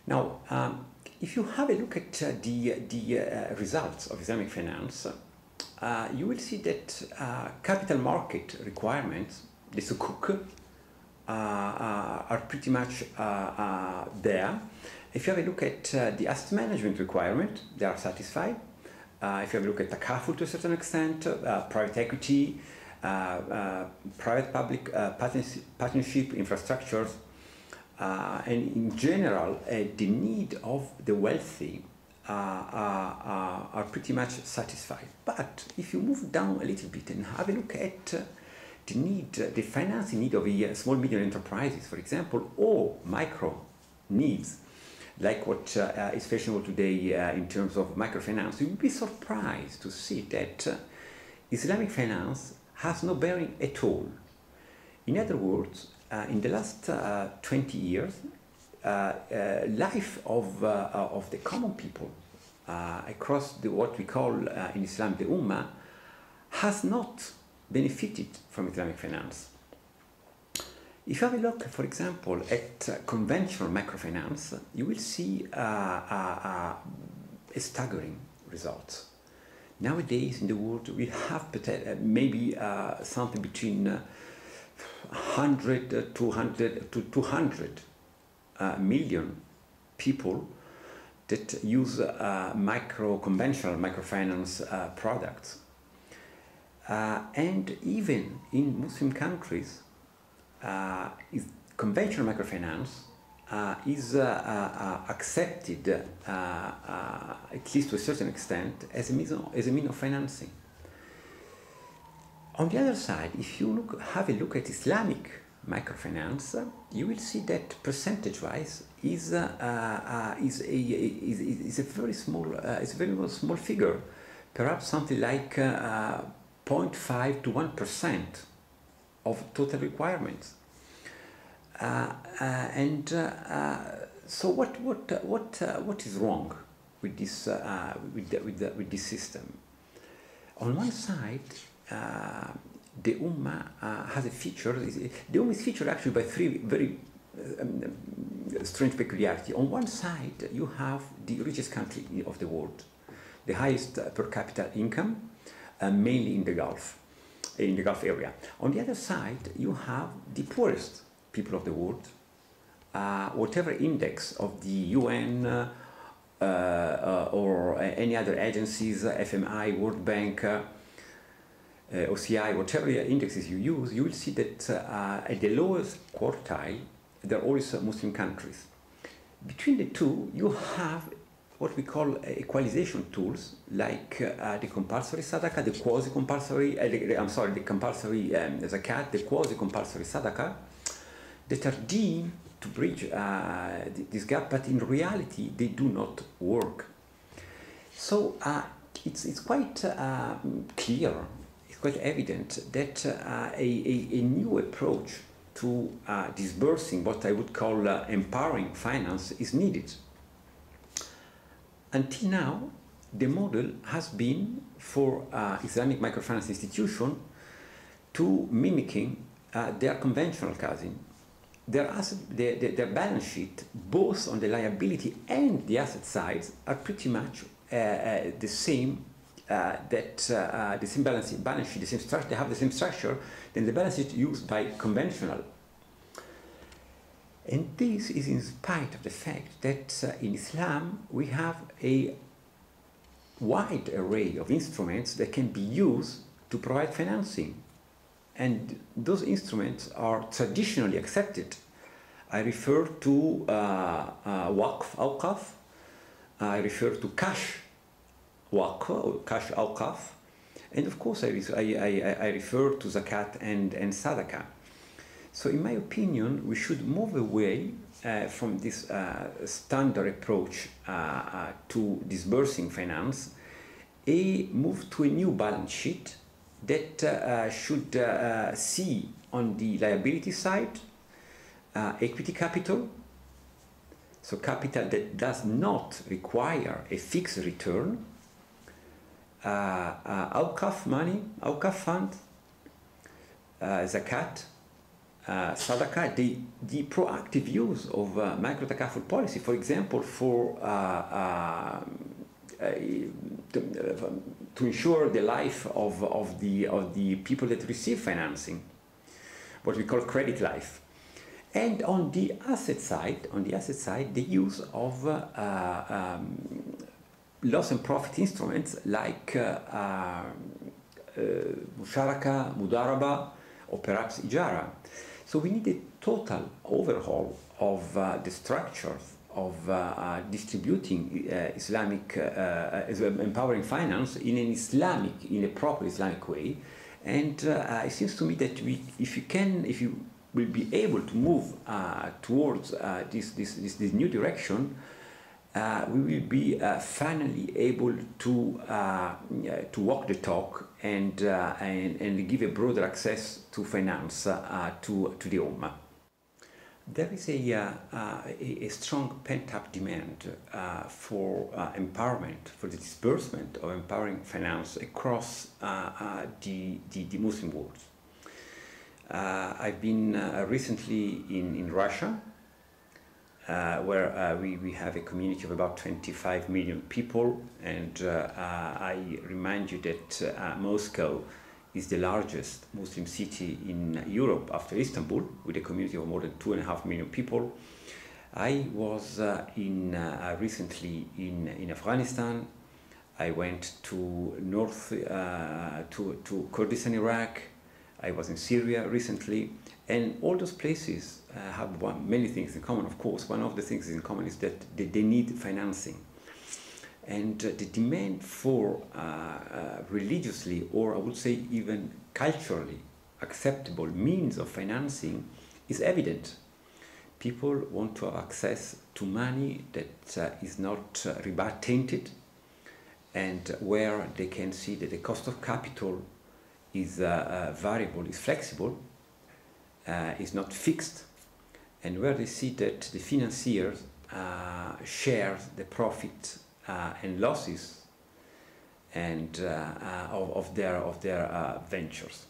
Now, if you have a look at the results of Islamic finance, you will see that capital market requirements, the sukuk, are pretty much there. If you have a look at the asset management requirement, they are satisfied. If you have a look at takaful to a certain extent, private equity, private-public partnership infrastructures, and in general, the need of the wealthy are pretty much satisfied. But if you move down a little bit and have a look at the need, the financing need of small medium enterprises, for example, or micro needs, like what is fashionable today in terms of microfinance, you will be surprised to see that Islamic finance has no bearing at all. In other words, in the last 20 years, life of the common people across what we call in Islam the Ummah has not benefited from Islamic finance. If you have a look, for example, at conventional microfinance, you will see a staggering results. Nowadays in the world we have maybe something between 100 to 200 million people that use conventional microfinance products. And even in Muslim countries, conventional microfinance is accepted, at least to a certain extent, as a means of financing. On the other side, if you have a look at Islamic microfinance, you will see that percentage-wise is a very small figure, perhaps something like 0.5 to 1% of total requirements. So what is wrong with this with this system? On one side, the Ummah has a feature. The Ummah is featured actually by three very strange peculiarities. On one side, you have the richest country of the world, the highest per capita income, mainly in the Gulf area. On the other side, you have the poorest people of the world. Whatever index of the UN or any other agencies, FMI, World Bank, OCI, whatever indexes you use, you will see that at the lowest quartile, there are always Muslim countries. Between the two, you have what we call equalization tools, like the compulsory sadaqah, the quasi-compulsory, the compulsory zakat, the quasi-compulsory sadaqah, that are deemed to bridge this gap, but in reality, they do not work. So it's quite clear, it's quite evident that a new approach to disbursing what I would call empowering finance is needed. Until now, the model has been for Islamic microfinance institution to mimicking their conventional cousin. Their balance sheet, both on the liability and the asset sides, are pretty much the same. The same balance sheet, the same structure. They have the same structure than the balance sheet used by conventional. And this is in spite of the fact that in Islam we have a wide array of instruments that can be used to provide financing. And those instruments are traditionally accepted. I refer to waqf, awqaf. I refer to cash waqf, or cash awqaf. And of course I refer to zakat and sadaqah. So in my opinion, we should move away from this standard approach to disbursing finance, and move to a new balance sheet that should see on the liability side equity capital, so capital that does not require a fixed return, awqaf money, awqaf fund, zakat, sadaqah, the proactive use of micro-takaful policy, for example, for to ensure the life of the people that receive financing, what we call credit life. And on the asset side, the use of loss and profit instruments like musharaka, mudaraba, or perhaps ijara. So we need a total overhaul of the structures of distributing Islamic, empowering finance in a proper Islamic way. And it seems to me that if you will be able to move towards this new direction, we will be finally able to walk the talk and give a broader access to finance to the Ummah. There is a strong pent-up demand for empowerment, for the disbursement of empowering finance across the Muslim world. I've been recently in Russia, where we have a community of about 25 million people, and I remind you that Moscow is the largest Muslim city in Europe after Istanbul, with a community of more than 2.5 million people. I was recently in Afghanistan. I went to to Kurdistan, Iraq. I was in Syria recently, and all those places have many things in common. Of course, one of the things in common is that they need financing. And the demand for religiously, or I would say even culturally acceptable means of financing is evident. People want to have access to money that is not riba tainted, and where they can see that the cost of capital is variable, is flexible, is not fixed, and where they see that the financiers share the profit and losses and of their ventures.